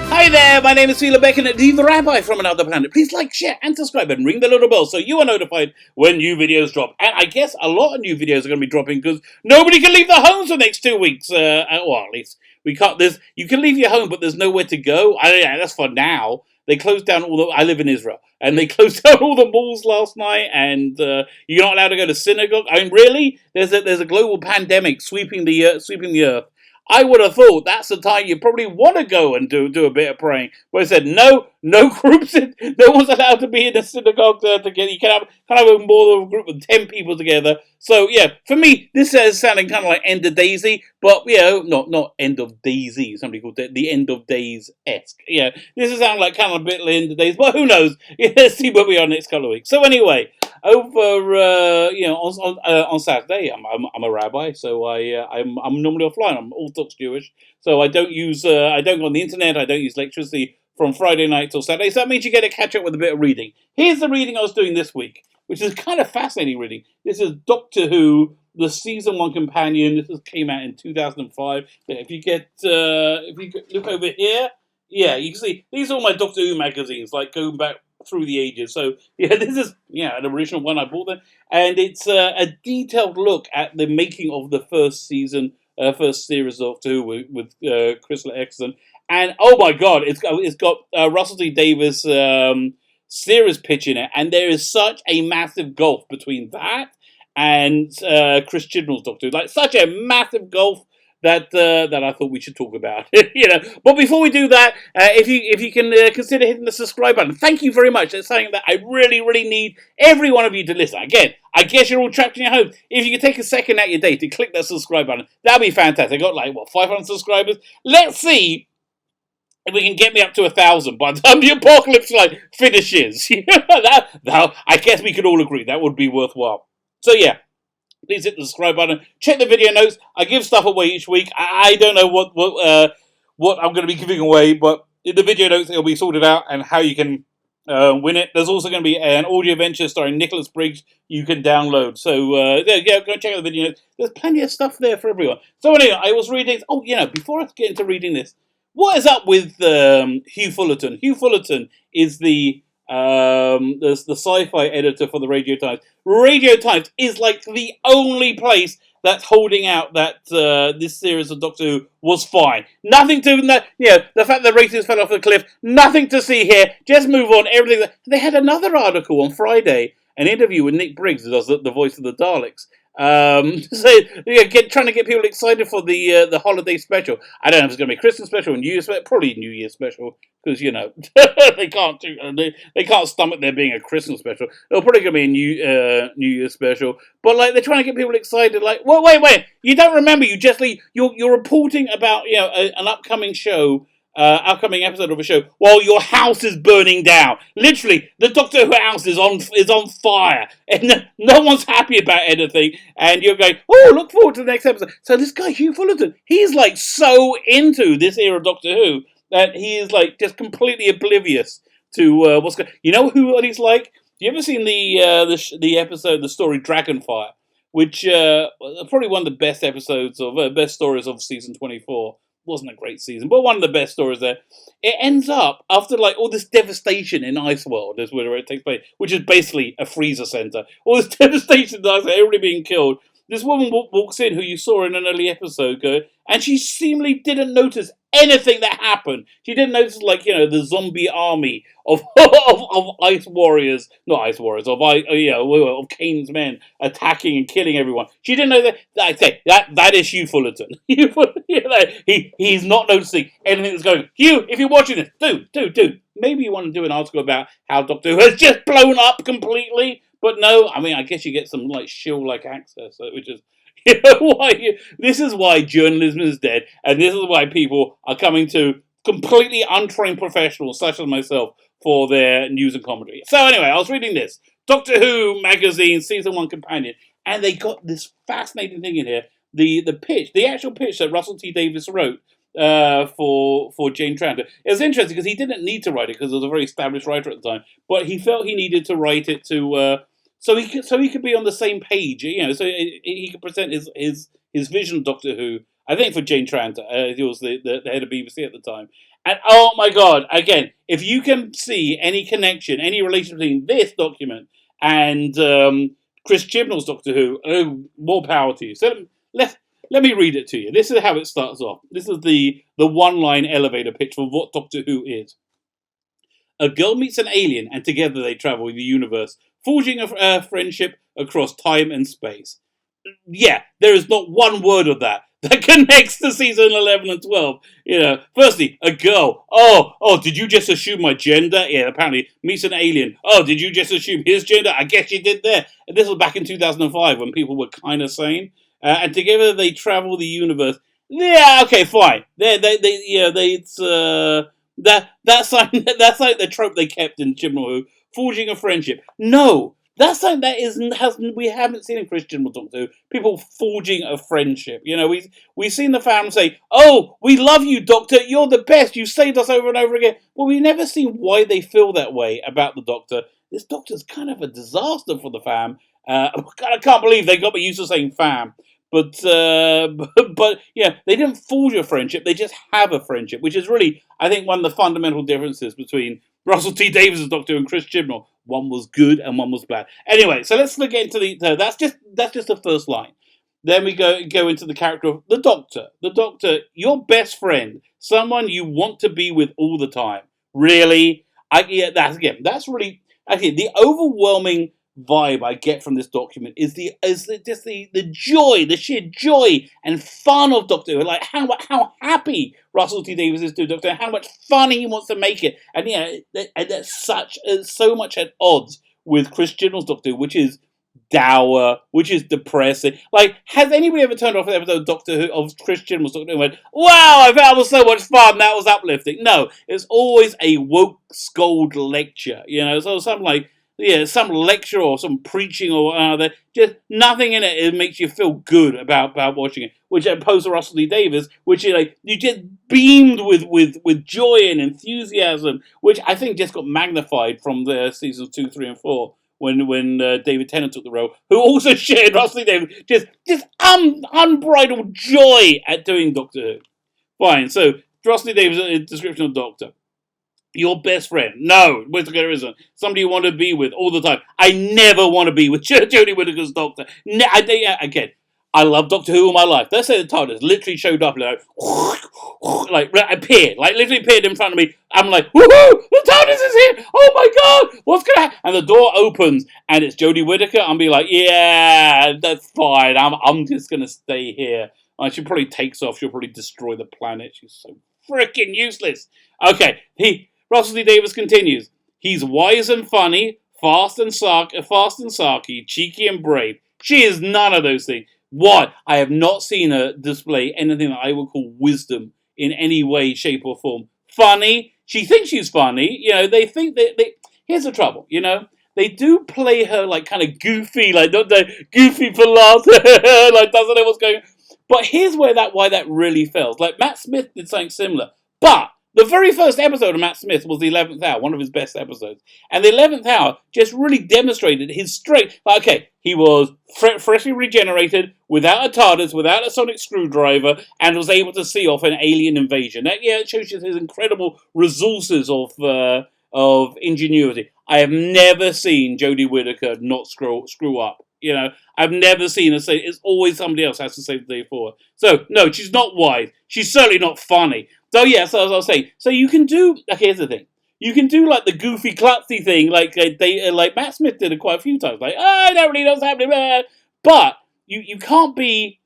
Hi there, my name is Peter Davison, the Rabbi from another planet. Please like, share, and subscribe, and ring the little bell so you are notified when new videos drop. And I guess a lot of new videos are going to be dropping because nobody can leave their homes for the next 2 weeks. Well, at least we can't. You can leave your home, but there's nowhere to go. That's for now. They closed down I live in Israel, and they closed down all the malls last night, and you're not allowed to go to synagogue. I mean, really? There's a global pandemic sweeping the earth. I would have thought that's the time you probably want to go and do a bit of praying. But I said, no groups, no one's allowed to be in a synagogue together. You can have more than a group of 10 people together. So, yeah, for me, this is sounding kind of like End of Daisy, but, not End of Daisy. Somebody called it the End of Days-esque. Yeah, this is sounding like kind of a bit like End of Days, but who knows? Let's see where we are next couple of weeks. So, anyway, over on Saturday, I'm a rabbi, so I'm normally offline. I'm Orthodox Jewish, so I don't go on the internet. I don't use electricity from Friday night till Saturday. So that means you get to catch up with a bit of reading. Here's the reading I was doing this week, which is kind of fascinating reading. This is Doctor Who, the season 1 companion. This came out in 2005. If you look over here, yeah, you can see these are all my Doctor Who magazines, like going back through the ages. So yeah, this is an original one I bought them, and it's a detailed look at the making of the first season, first series of Doctor Who with Crystal Exton. And oh my God, it's got Russell T Davies series pitch in it, and there is such a massive gulf between that and Chris Chibnall's Doctor Who, like such a massive gulf that I thought we should talk about. But before we do that, if you can consider hitting the subscribe button, thank you very much. That's something that I really, really need every one of you to listen. Again, I guess you're all trapped in your home. If you could take a second out of your day to click that subscribe button, that'd be fantastic. I got 500 subscribers. Let's see if we can get me up to 1,000 by the time the apocalypse finishes. I guess we could all agree that would be worthwhile. So yeah. Please hit the subscribe button. Check the video notes. I give stuff away each week. I don't know what I'm going to be giving away, but in the video notes it'll be sorted out and how you can win it. There's also going to be an audio adventure starring Nicholas Briggs you can download. So go check out the video notes. There's plenty of stuff there for everyone. So anyway, I was reading. Before I get into reading this, what is up with Hugh Fullerton? Hugh Fullerton is the sci-fi editor for the Radio Times. Radio Times is like the only place that's holding out that this series of Doctor Who was fine. Nothing to the fact that ratings fell off the cliff. Nothing to see here. Just move on. Everything. They had another article on Friday, an interview with Nick Briggs, who does the voice of the Daleks. Trying to get people excited for the holiday special. I don't know if it's going to be Christmas special or New Year special. Probably New Year special because they can't stomach there being a Christmas special. It'll probably going to be a New Year special. But they're trying to get people excited. Wait! You don't remember? You're reporting about an upcoming show. Upcoming episode of a show while your house is burning down. Literally, the Doctor Who house is on fire, and no one's happy about anything. And you're going, oh, look forward to the next episode. So this guy Hugh Fullerton, he's so into this era of Doctor Who that he is just completely oblivious to what's going. You know what he's like? You ever seen the episode, the story Dragonfire, which probably one of the best episodes of best stories of season 24. Wasn't a great season, but one of the best stories there. It ends up after all this devastation in Iceworld, is where it takes place, which is basically a freezer center. All this devastation in Iceworld, everybody being killed. This woman walks in, who you saw in an early episode, and she seemingly didn't notice anything that happened. She didn't notice, the zombie army of ice warriors, not ice warriors, of Kane's men attacking and killing everyone. She didn't know that. I say that is Hugh Fullerton. He's not noticing anything that's going on. Hugh, if you're watching this, do. Maybe you want to do an article about how Doctor Who has just blown up completely. But no, I guess you get some shill-like access, which is this is why journalism is dead, and this is why people are coming to completely untrained professionals such as myself for their news and commentary. So anyway, I was reading this Doctor Who magazine season 1 companion, and they got this fascinating thing in here. The actual pitch that Russell T Davies wrote for Jane Tranter. It was interesting because he didn't need to write it because he was a very established writer at the time, but he felt he needed to write it to so he could be on the same page, so he could present his vision of Doctor Who I think for Jane Tranter, he was the head of BBC at the time. And oh my God, again, if you can see any connection, any relation between this document and Chris Chibnall's Doctor Who, more power to you. So let me read it to you. This is how it starts off. This is the one-line elevator pitch for what Doctor Who is. A girl meets an alien, and together they travel the universe, forging a friendship across time and space. Yeah, there is not one word of that connects to season 11 and 12. Firstly, a girl. Oh, did you just assume my gender? Yeah, apparently meets an alien. Oh, did you just assume his gender? I guess you did there. And this was back in 2005 when people were kind of sane. And together they travel the universe. Yeah, okay, fine. It's that's like the trope they kept in Chibnall Who, forging a friendship. No, that's something that we haven't seen in Chris Chibnall Doctor Who. People forging a friendship. We've seen the fans say, "Oh, we love you, Doctor. You're the best. You saved us over and over again." Well, we've never seen why they feel that way about the Doctor. This Doctor's kind of a disaster for the fam. I can't believe they got me used to saying fam. But yeah, they didn't forge a friendship. They just have a friendship, which is really, I think, one of the fundamental differences between Russell T Davies' Doctor and Chris Chibnall. One was good and one was bad. Anyway, so let's look into that's just the first line. Then we go into the character of the Doctor. The Doctor, your best friend, someone you want to be with all the time. Really? That's really the overwhelming vibe I get from this document is just the joy, the sheer joy and fun of Doctor Who. Like how happy Russell T Davies is to Doctor Who, how much fun he wants to make it, and that's so much at odds with Chris Chibnall's Doctor Who, which is dour, which is depressing. Like, has anybody ever turned off an episode of Doctor Who of Chris Chibnall's Doctor Who and went, "Wow, I that was so much fun, that was uplifting"? No, it's always a woke scold lecture. So something like. Yeah, some lecture or some preaching or other, just nothing in it makes you feel good about watching it. Which opposed to Russell T Davies, which you just beamed with joy and enthusiasm, which I think just got magnified from the seasons 2, 3, and 4 when David Tennant took the role, who also shared Russell T Davies just unbridled joy at doing Doctor Who. Fine, so Russell T Davies' description of Doctor. Your best friend. No, Whittaker isn't. Somebody you want to be with all the time. I never want to be with Jodie Whittaker's Doctor. Again, I love Doctor Who all my life. They say the TARDIS literally showed up like appeared, like literally appeared in front of me. I'm like, woohoo! The TARDIS is here! Oh my God! What's gonna happen? And the door opens and it's Jodie Whittaker. I'm be like, yeah, that's fine. I'm just gonna stay here. And she probably takes off. She'll probably destroy the planet. She's so freaking useless. Okay, Russell T Davies continues. He's wise and funny, fast and sarky, cheeky and brave. She is none of those things. What? I have not seen her display anything that I would call wisdom in any way, shape, or form. Funny. She thinks she's funny. They think here's the trouble. They do play her like kind of goofy, like goofy for laughs, like doesn't know what's going on. But here's why that really fails. Like Matt Smith did something similar, but the very first episode of Matt Smith was the 11th Hour, one of his best episodes. And the 11th Hour just really demonstrated his strength. Okay, he was freshly regenerated, without a TARDIS, without a sonic screwdriver, and was able to see off an alien invasion. It shows you his incredible resources of ingenuity. I have never seen Jodie Whittaker not screw up. I've never seen her say, it's always somebody else has to save the day for her. So, no, she's not wise. She's certainly not funny. So, yeah, so as I was saying, so you can do, here's the thing. You can do, like, the goofy, klutzy thing, like Matt Smith did it quite a few times. Like, I don't really know what's happening. But you can't be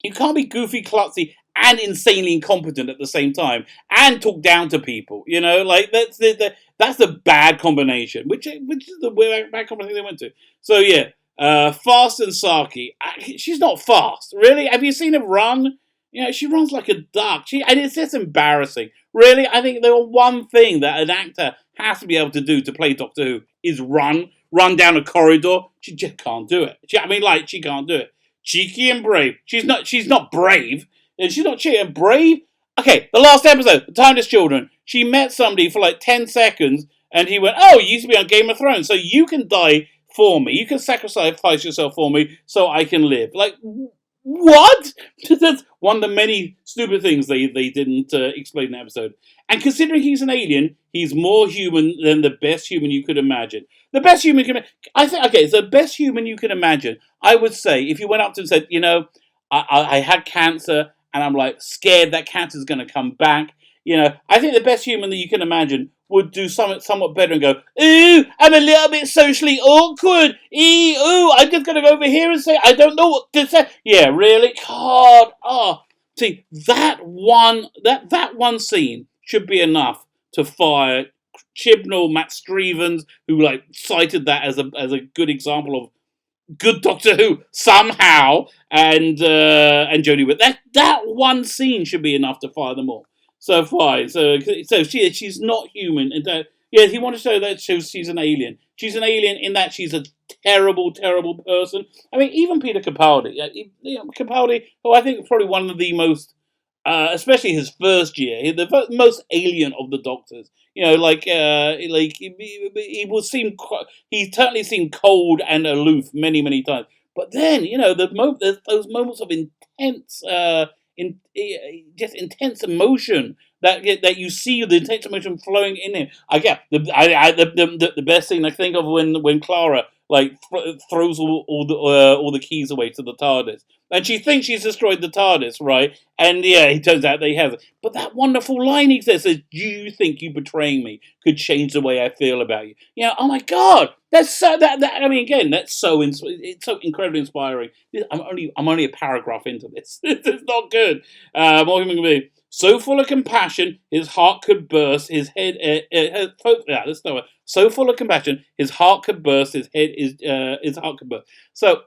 goofy, klutzy, and insanely incompetent at the same time, and talk down to people. That's the bad combination, which is the bad combination they went to. So, yeah. Fast and sarky. She's not fast, really. Have you seen her run? She runs like a duck. And it's just embarrassing. Really, I think the one thing that an actor has to be able to do to play Doctor Who is run down a corridor. She just can't do it. She can't do it. Cheeky and brave. She's not brave. And she's not cheeky and brave. Okay, the last episode, The Timeless Children. She met somebody for like 10 seconds, and he went, "Oh, you used to be on Game of Thrones, so you can die for me. You can sacrifice yourself for me so I can live." Like, What? That's one of the many stupid things they didn't explain in the episode. And considering he's an alien, he's more human than the best human you could imagine. The best human you can, I think, okay, it's the best human you can imagine. I would say, if you went up to him and said, I had cancer and I'm like scared that cancer's going to come back. I think the best human that you can imagine would do something somewhat better and go, ooh, I'm a little bit socially awkward. Ooh, I'm just going to go over here and say, I don't know what to say. Yeah, really? God. Oh, see, that one scene should be enough to fire Chibnall, Matt Stevens, who like cited that as a good example of good Doctor Who somehow, and Jodie Whittaker. That one scene should be enough to fire them all. So fine. So she's not human. And he wanted to show that she's an alien. She's an alien in that she's a terrible, terrible person. I mean, even Peter Capaldi. Capaldi, who I think is probably one of the most, especially his first year, the most alien of the Doctors. He certainly seemed cold and aloof many, many times. But then, those moments of intense, just intense emotion that you see the intense emotion flowing in him. The best thing I think of when Clara throws all the keys away to the TARDIS, and she thinks she's destroyed the TARDIS, right? And yeah, it turns out they haven't. But that wonderful line he says, "Do you think you betraying me could change the way I feel about you?" Oh my God, that's so I mean, again, it's so incredibly inspiring. I'm only a paragraph into this. It's not good. More human being. So full of compassion, his heart could burst. His head. Let's start. So full of compassion, his heart could burst. His heart could burst. So,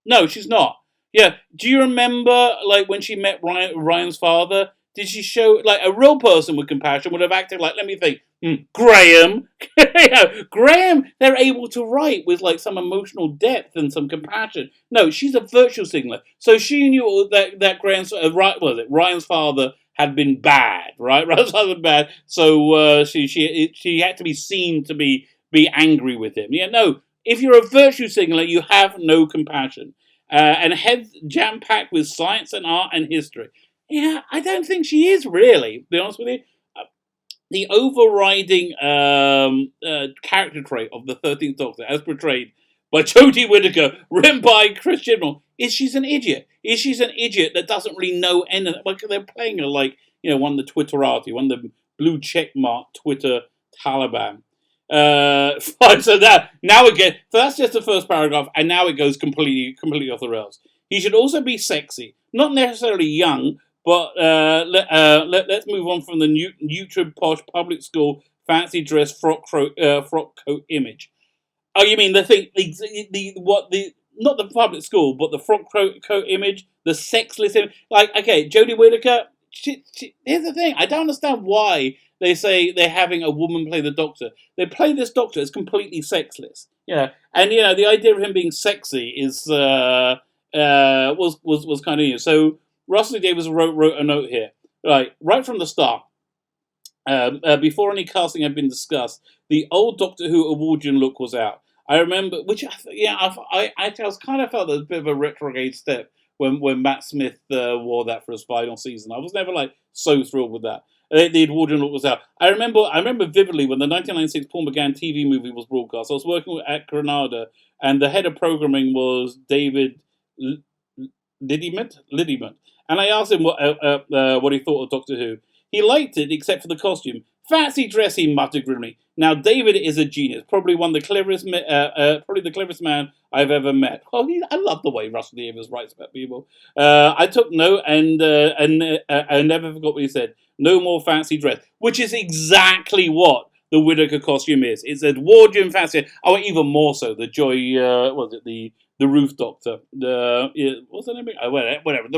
no, she's not. Yeah. Do you remember, when she met Ryan's father? Did she show, a real person with compassion would have acted like, let me think, Graham. Graham, they're able to write with, some emotional depth and some compassion. No, she's a virtue signaler. So she knew that Ryan's father had been bad, right? Ryan's father was bad. So she had to be seen to be angry with him. Yeah, no. If you're a virtue signaler, you have no compassion. And head jam-packed with science and art and history. Yeah, I don't think she is really, to be honest with you. The overriding character trait of the 13th Doctor, as portrayed by Jodie Whittaker, written by Chris Chibnall, is she's an idiot. She's an idiot that doesn't really know anything. They're playing her one of the Twitterati, one of the blue checkmark Twitter Taliban. So that's just the first paragraph, and now it goes completely off the rails. He should also be sexy, not necessarily young, but let's move on from the neutral posh public school fancy dress frock coat image. Oh, you mean the thing? Not the public school, but the frock coat image, the sexless image. Jodie Whittaker. Here's the thing. I don't understand why they say they're having a woman play the Doctor. They play this Doctor as completely sexless. And the idea of him being sexy is was kind of new. So Russell Davies wrote a note here, right from the start. Before any casting had been discussed, the old Doctor Who Awardian look was out. I remember, I kind of felt that was a bit of a retrograde step when Matt Smith wore that for his final season. I was never so thrilled with that. The Edwardian look was out. I remember vividly when the 1996 Paul McGann TV movie was broadcast. I was working at Granada, and the head of programming was David Liddyment, and I asked him what he thought of Doctor Who. He liked it, except for the costume. Fancy dress, he muttered grimly. Now, David is a genius, probably the cleverest man I've ever met. Oh, I love the way Russell Davies writes about people. I took note and I never forgot what he said. No more fancy dress, which is exactly what the Whittaker costume is. It's Edwardian fancy. Oh, even more so. The Joy, the Roof Doctor. What's the name? Whatever.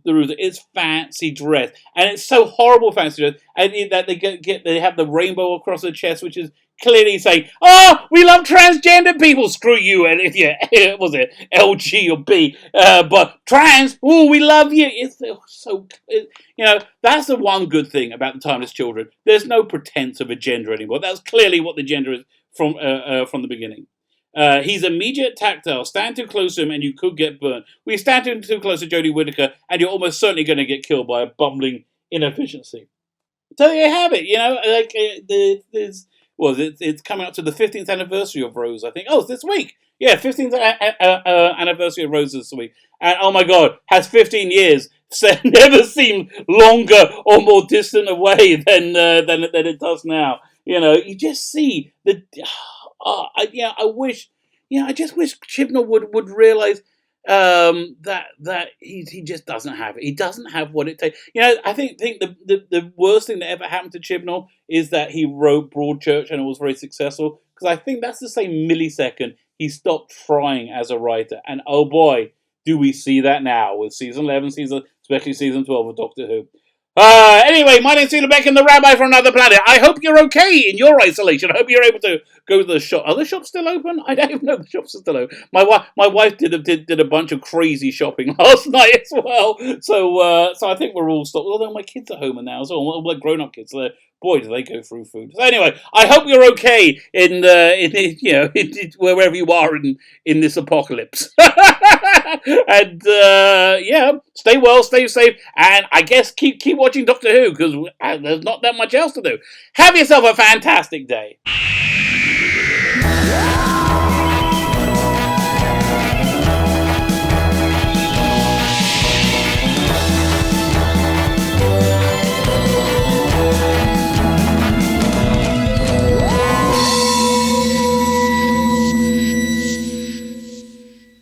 The Roof. It's fancy dress, and it's so horrible fancy dress, and that they have the rainbow across the chest, which is clearly saying, "Oh, we love transgender people." Screw you, and if you was it LG or B, but trans, oh, we love you. It's so that's the one good thing about the Timeless Children. There's no pretense of a gender anymore. That's clearly what the gender is from the beginning. He's immediate tactile. Stand too close to him and you could get burnt. We stand too close to Jodie Whittaker and you're almost certainly going to get killed by a bumbling inefficiency. So there you have it. Like it's coming up to the 15th anniversary of Rose, I think. Oh, it's this week. Yeah, 15th anniversary of Rose this week. And oh my God, has 15 years never seemed longer or more distant away than it does now. You just see the. I just wish Chibnall would realize that he just doesn't have it. He doesn't have what it takes. I think the worst thing that ever happened to Chibnall is that he wrote Broadchurch and it was very successful, because I think that's the same millisecond he stopped trying as a writer. And oh boy, do we see that now with season 11, especially season 12 of Doctor Who. Anyway, my name's Peter Davison, the Rabbi from another planet. I hope you're okay in your isolation. I hope you're able to go to the shop. Are the shops still open? I don't even know if the shops are still open. My wife did a bunch of crazy shopping last night as well. So I think we're all stopped. Although my kids are home now as well. Well, grown-up kids. Boy, do they go through food. So anyway, I hope you're okay in wherever you are in this apocalypse. And stay well, stay safe, and I guess keep watching Doctor Who, because there's not that much else to do. Have yourself a fantastic day.